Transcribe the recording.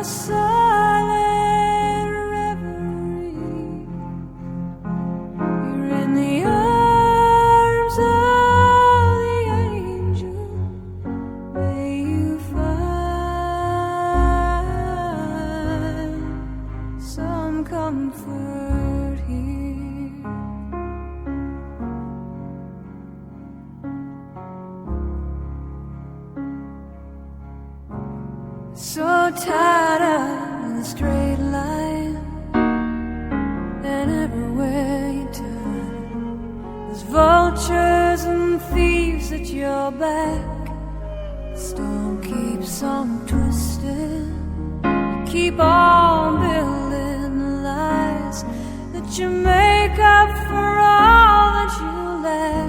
silent reverie. You're in the arms of the angel. May you find some comfort here. So tired of the straight line, and everywhere you turn, there's vultures and thieves at your back. The storm keeps on twisting. You keep on building the lies that you make up for all that you lack.